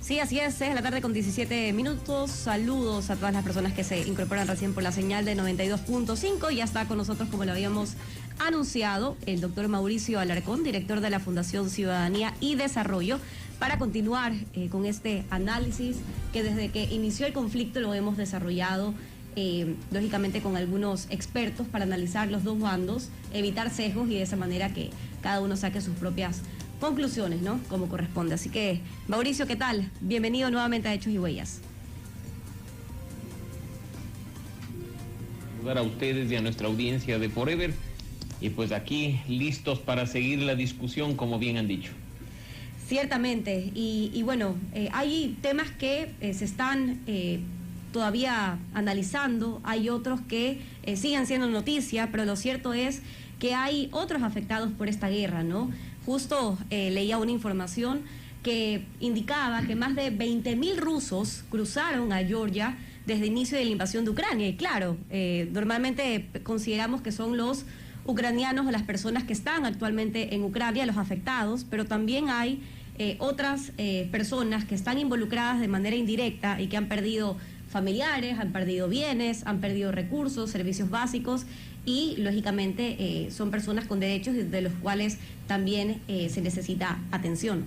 Sí, así es 6 de la tarde con 17 minutos. Saludos a todas las personas que se incorporan recién por la señal de 92.5. Ya está con nosotros, como lo habíamos anunciado, el doctor Mauricio Alarcón, director de la Fundación Ciudadanía y Desarrollo, para continuar con este análisis que desde que inició el conflicto lo hemos desarrollado, lógicamente con algunos expertos para analizar los dos bandos, evitar sesgos y de esa manera que cada uno saque sus propias conclusiones, ¿no? Como corresponde. Así que, Mauricio, ¿qué tal? Bienvenido nuevamente a Hechos y Huellas. Saludar a ustedes y a nuestra audiencia de Forever, y pues aquí listos para seguir la discusión, como bien han dicho. Ciertamente, y bueno, hay temas que se están todavía analizando, hay otros que siguen siendo noticia, pero lo cierto es que hay otros afectados por esta guerra, ¿no? Justo leía una información que indicaba que más de 20.000 rusos cruzaron a Georgia desde el inicio de la invasión de Ucrania. Y claro, normalmente consideramos que son los ucranianos o las personas que están actualmente en Ucrania los afectados, pero también hay otras personas que están involucradas de manera indirecta y que han perdido familiares, han perdido bienes, han perdido recursos, servicios básicos y lógicamente son personas con derechos de los cuales también se necesita atención.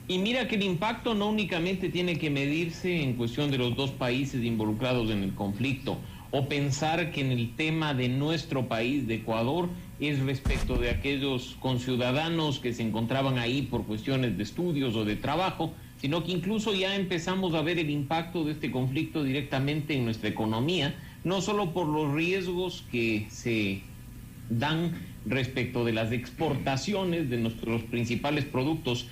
Y mira que el impacto no únicamente tiene que medirse en cuestión de los dos países involucrados en el conflicto, o pensar que en el tema de nuestro país, de Ecuador, es respecto de aquellos conciudadanos que se encontraban ahí por cuestiones de estudios o de trabajo, sino que incluso ya empezamos a ver el impacto de este conflicto directamente en nuestra economía, no solo por los riesgos que se dan respecto de las exportaciones de nuestros principales productos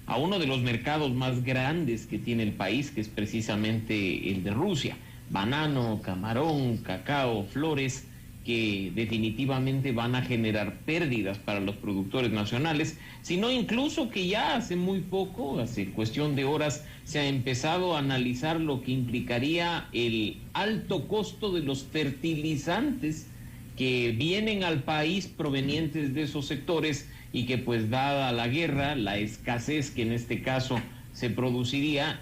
a uno de los mercados más grandes que tiene el país, que es precisamente el de Rusia. Banano, camarón, cacao, flores, que definitivamente van a generar pérdidas para los productores nacionales, sino incluso que ya hace muy poco, hace cuestión de horas, se ha empezado a analizar lo que implicaría el alto costo de los fertilizantes que vienen al país provenientes de esos sectores y que pues dada la guerra, la escasez que en este caso se produciría,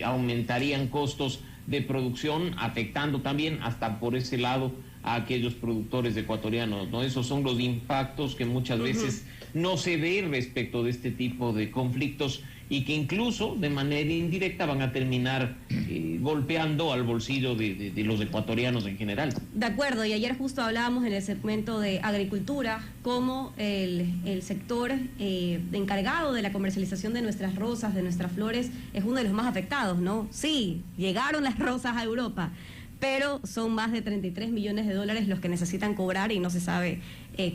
aumentarían costos de producción, afectando también hasta por ese lado a aquellos productores ecuatorianos, ¿no? Esos son los impactos que muchas veces no se ve respecto de este tipo de conflictos y que incluso de manera indirecta van a terminar golpeando al bolsillo de los ecuatorianos en general. De acuerdo, y ayer justo hablábamos en el segmento de agricultura, cómo el sector encargado de la comercialización de nuestras rosas, de nuestras flores, es uno de los más afectados, ¿no? Sí, llegaron las rosas a Europa, pero son más de 33 millones de dólares los que necesitan cobrar y no se sabe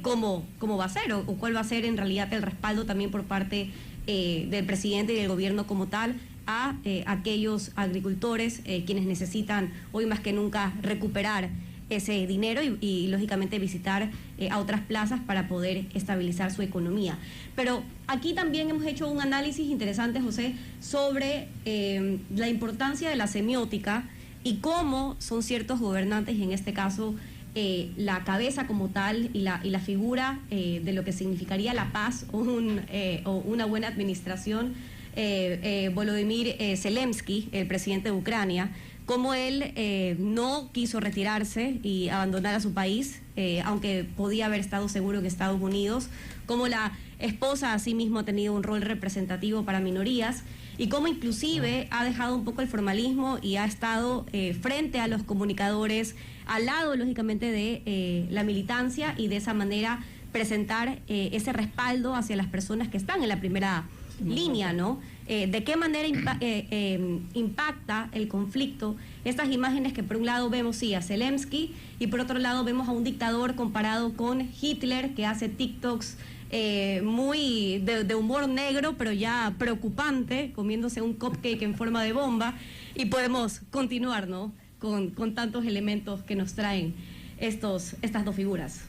cómo va a ser o cuál va a ser en realidad el respaldo también por parte del presidente y del gobierno como tal a aquellos agricultores quienes necesitan hoy más que nunca recuperar ese dinero y lógicamente visitar a otras plazas para poder estabilizar su economía. Pero aquí también hemos hecho un análisis interesante, José, sobre la importancia de la semiótica y cómo son ciertos gobernantes, y en este caso la cabeza como tal y la figura de lo que significaría la paz o una buena administración, Volodymyr Zelensky, el presidente de Ucrania, cómo él no quiso retirarse y abandonar a su país, aunque podía haber estado seguro en Estados Unidos, cómo la esposa asimismo ha tenido un rol representativo para minorías, y cómo inclusive ha dejado un poco el formalismo y ha estado frente a los comunicadores, al lado lógicamente de la militancia, y de esa manera presentar ese respaldo hacia las personas que están en la primera línea, ¿no? ¿De qué manera impacta el conflicto estas imágenes que por un lado vemos sí a Zelensky y por otro lado vemos a un dictador comparado con Hitler que hace TikToks muy de humor negro, pero ya preocupante, comiéndose un cupcake en forma de bomba, y podemos continuar, ¿no? Con tantos elementos que nos traen estas dos figuras.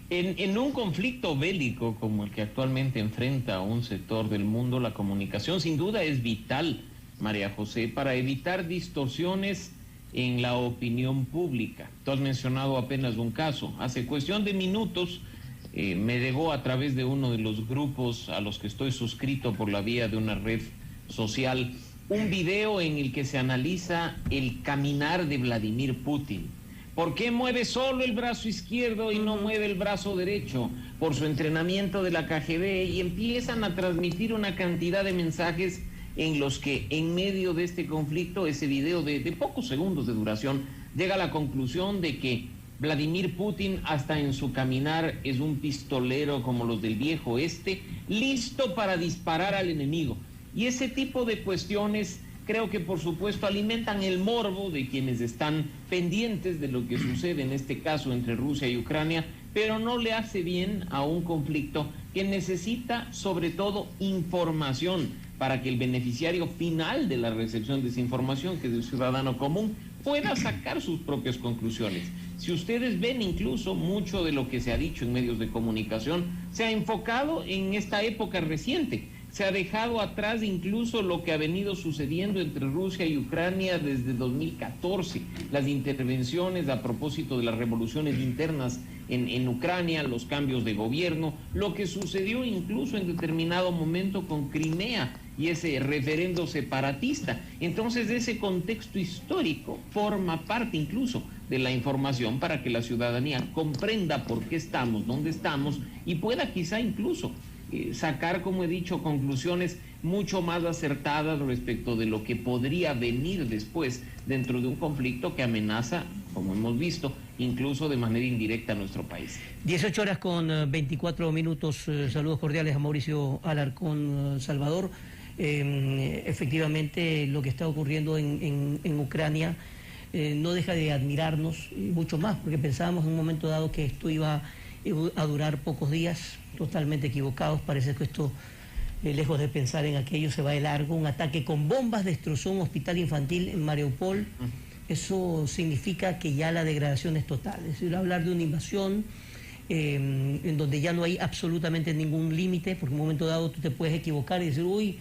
En un conflicto bélico como el que actualmente enfrenta un sector del mundo, la comunicación sin duda es vital, María José, para evitar distorsiones en la opinión pública. Tú has mencionado apenas un caso. Hace cuestión de minutos me llegó a través de uno de los grupos a los que estoy suscrito por la vía de una red social un video en el que se analiza el caminar de Vladimir Putin. ¿Por qué mueve solo el brazo izquierdo y no mueve el brazo derecho? Por su entrenamiento de la KGB, y empiezan a transmitir una cantidad de mensajes en los que en medio de este conflicto, ese video de pocos segundos de duración, llega a la conclusión de que Vladimir Putin hasta en su caminar es un pistolero como los del viejo oeste, listo para disparar al enemigo. Y ese tipo de cuestiones creo que por supuesto alimentan el morbo de quienes están pendientes de lo que sucede en este caso entre Rusia y Ucrania, pero no le hace bien a un conflicto que necesita sobre todo información para que el beneficiario final de la recepción de esa información, que es el ciudadano común, pueda sacar sus propias conclusiones. Si ustedes ven, incluso mucho de lo que se ha dicho en medios de comunicación se ha enfocado en esta época reciente. Se ha dejado atrás incluso lo que ha venido sucediendo entre Rusia y Ucrania desde 2014, las intervenciones a propósito de las revoluciones internas en Ucrania, los cambios de gobierno, lo que sucedió incluso en determinado momento con Crimea y ese referendo separatista. Entonces, ese contexto histórico forma parte incluso de la información para que la ciudadanía comprenda por qué estamos, dónde estamos y pueda quizá incluso sacar, como he dicho, conclusiones mucho más acertadas respecto de lo que podría venir después dentro de un conflicto que amenaza, como hemos visto, incluso de manera indirecta a nuestro país. 18 horas con 24 minutos. Saludos cordiales a Mauricio Alarcón, Salvador. Efectivamente, lo que está ocurriendo en Ucrania no deja de admirarnos mucho más, porque pensábamos en un momento dado que esto iba a durar pocos días. Totalmente equivocados. Parece que esto, lejos de pensar en aquello, se va de largo. Un ataque con bombas destrozó un hospital infantil en Mariupol. Eso significa que ya la degradación es total. Es decir, hablar de una invasión en donde ya no hay absolutamente ningún límite, porque en un momento dado tú te puedes equivocar y decir, uy,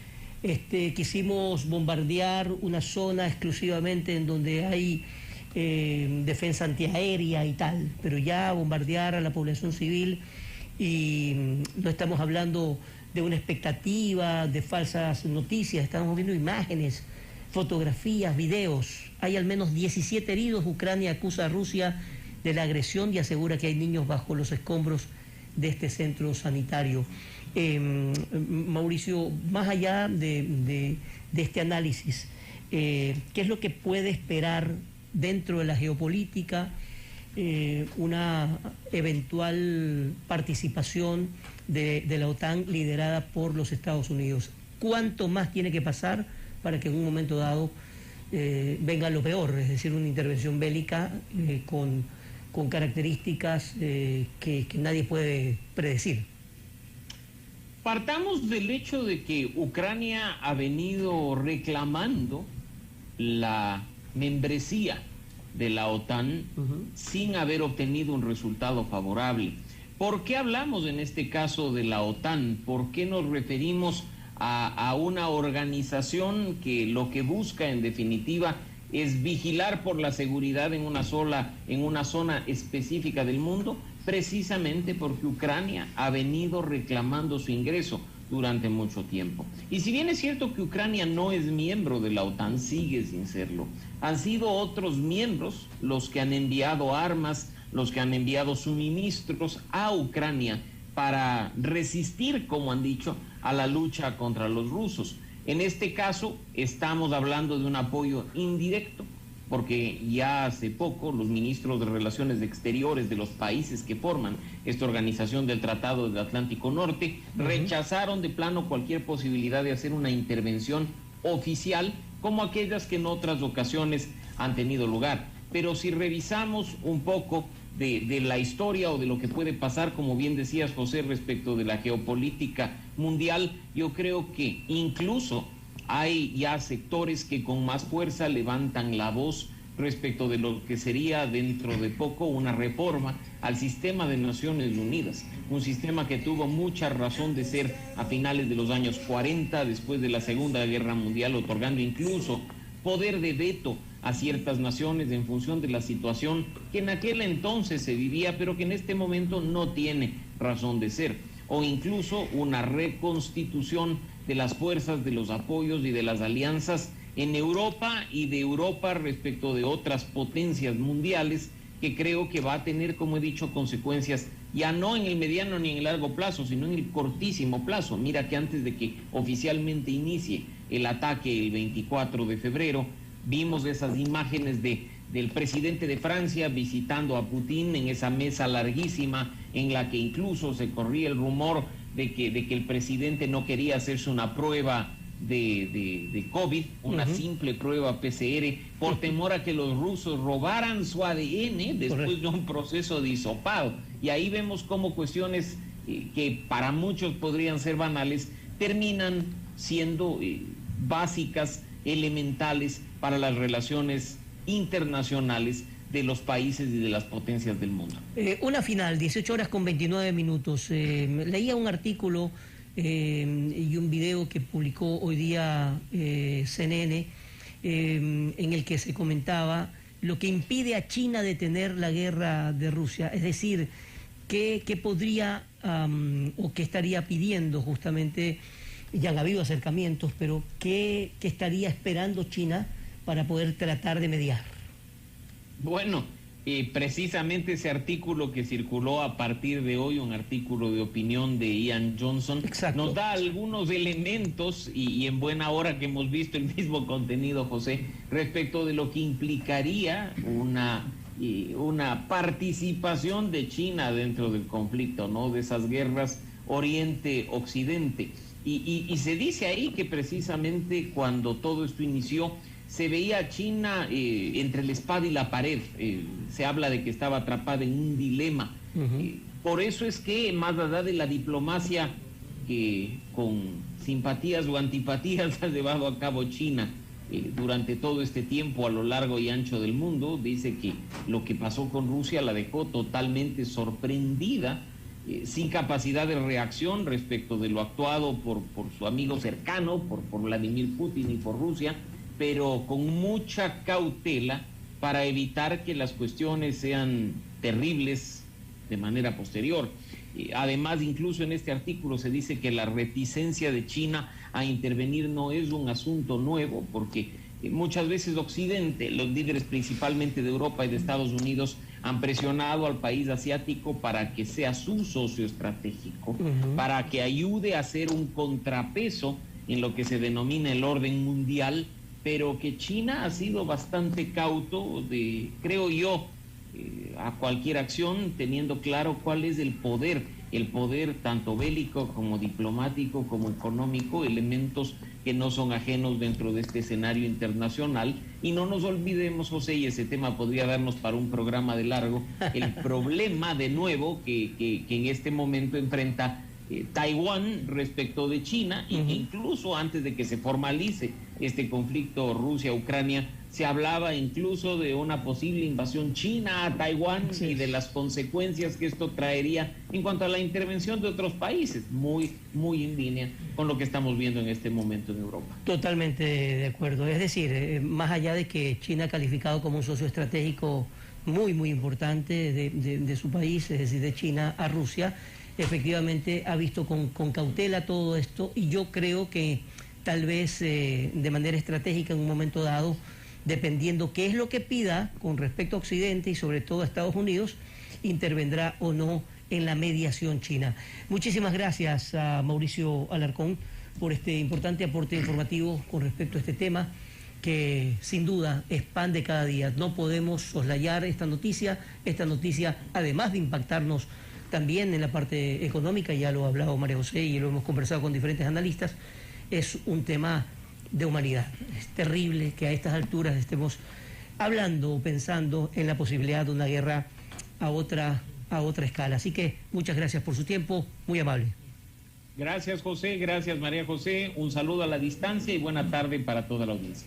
quisimos bombardear una zona exclusivamente en donde hay defensa antiaérea y tal, pero ya bombardear a la población civil, y no estamos hablando de una expectativa, de falsas noticias, estamos viendo imágenes, fotografías, videos. Hay al menos 17 heridos. Ucrania acusa a Rusia de la agresión y asegura que hay niños bajo los escombros de este centro sanitario. Mauricio, más allá de este análisis, ¿qué es lo que puede esperar dentro de la geopolítica una eventual participación de la OTAN liderada por los Estados Unidos? ¿Cuánto más tiene que pasar para que en un momento dado venga lo peor, es decir, una intervención bélica con características que nadie puede predecir? Partamos del hecho de que Ucrania ha venido reclamando la membresía de la OTAN sin haber obtenido un resultado favorable. ¿Por qué hablamos en este caso de la OTAN? ¿Por qué nos referimos a una organización que lo que busca en definitiva es vigilar por la seguridad en una zona específica del mundo? Precisamente porque Ucrania ha venido reclamando su ingreso durante mucho tiempo. Y si bien es cierto que Ucrania no es miembro de la OTAN, sigue sin serlo. Han sido otros miembros los que han enviado armas, los que han enviado suministros a Ucrania para resistir, como han dicho, a la lucha contra los rusos. En este caso estamos hablando de un apoyo indirecto, porque ya hace poco los ministros de Relaciones Exteriores de los países que forman esta organización del Tratado del Atlántico Norte rechazaron de plano cualquier posibilidad de hacer una intervención oficial como aquellas que en otras ocasiones han tenido lugar. Pero si revisamos un poco de la historia o de lo que puede pasar, como bien decías, José, respecto de la geopolítica mundial, yo creo que incluso hay ya sectores que con más fuerza levantan la voz respecto de lo que sería dentro de poco una reforma al sistema de Naciones Unidas, un sistema que tuvo mucha razón de ser a finales de los años 40, después de la Segunda Guerra Mundial, otorgando incluso poder de veto a ciertas naciones en función de la situación que en aquel entonces se vivía, pero que en este momento no tiene razón de ser, o incluso una reconstitución de las fuerzas, de los apoyos y de las alianzas en Europa y de Europa respecto de otras potencias mundiales, que creo que va a tener, como he dicho, consecuencias ya no en el mediano ni en el largo plazo, sino en el cortísimo plazo. Mira que antes de que oficialmente inicie el ataque el 24 de febrero, vimos esas imágenes del presidente de Francia visitando a Putin en esa mesa larguísima en la que incluso se corría el rumor de que el presidente no quería hacerse una prueba de COVID, una simple prueba PCR, por temor a que los rusos robaran su ADN después de un proceso de hisopado. Y ahí vemos cómo cuestiones que para muchos podrían ser banales, terminan siendo básicas, elementales para las relaciones internacionales de los países y de las potencias del mundo. Una final, 18:29. Leía un artículo y un video que publicó hoy día CNN, en el que se comentaba lo que impide a China detener la guerra de Rusia, es decir, qué podría o qué estaría pidiendo justamente. Ya han habido acercamientos, pero ¿qué estaría esperando China para poder tratar de mediar? Bueno, precisamente ese artículo que circuló a partir de hoy, un artículo de opinión de Ian Johnson, exacto, nos da algunos elementos y en buena hora que hemos visto el mismo contenido, José, respecto de lo que implicaría una participación de China dentro del conflicto, ¿no? De esas guerras Oriente-Occidente. Y se dice ahí que precisamente cuando todo esto inició, se veía a China entre la espada y la pared. Se habla de que estaba atrapada en un dilema. Por eso es que, más allá de la diplomacia que con simpatías o antipatías ha llevado a cabo China durante todo este tiempo a lo largo y ancho del mundo, dice que lo que pasó con Rusia la dejó totalmente sorprendida, sin capacidad de reacción respecto de lo actuado por su amigo cercano, por Vladimir Putin y por Rusia, pero con mucha cautela para evitar que las cuestiones sean terribles de manera posterior. Además, incluso en este artículo se dice que la reticencia de China a intervenir no es un asunto nuevo, porque muchas veces Occidente, los líderes principalmente de Europa y de Estados Unidos, han presionado al país asiático para que sea su socio estratégico, para que ayude a hacer un contrapeso en lo que se denomina el orden mundial, pero que China ha sido bastante cauto creo yo, a cualquier acción, teniendo claro cuál es el poder tanto bélico como diplomático como económico, elementos que no son ajenos dentro de este escenario internacional. Y no nos olvidemos, José, y ese tema podría darnos para un programa de largo, el problema de nuevo que en este momento enfrenta Taiwán respecto de China, e incluso antes de que se formalice este conflicto Rusia-Ucrania, se hablaba incluso de una posible invasión china a Taiwán y de las consecuencias que esto traería en cuanto a la intervención de otros países, muy en línea con lo que estamos viendo en este momento en Europa. Totalmente de acuerdo. Es decir, más allá de que China ha calificado como un socio estratégico muy importante de su país, es decir, de China a Rusia, efectivamente ha visto con cautela todo esto, y yo creo que tal vez de manera estratégica en un momento dado, dependiendo qué es lo que pida con respecto a Occidente y sobre todo a Estados Unidos, intervendrá o no en la mediación china. Muchísimas gracias a Mauricio Alarcón por este importante aporte informativo con respecto a este tema, que sin duda expande cada día. No podemos soslayar esta noticia, además de impactarnos también en la parte económica, ya lo ha hablado María José y lo hemos conversado con diferentes analistas, es un tema de humanidad. Es terrible que a estas alturas estemos hablando o pensando en la posibilidad de una guerra a otra escala. Así que muchas gracias por su tiempo, muy amable. Gracias, José, gracias, María José, un saludo a la distancia y buena tarde para toda la audiencia.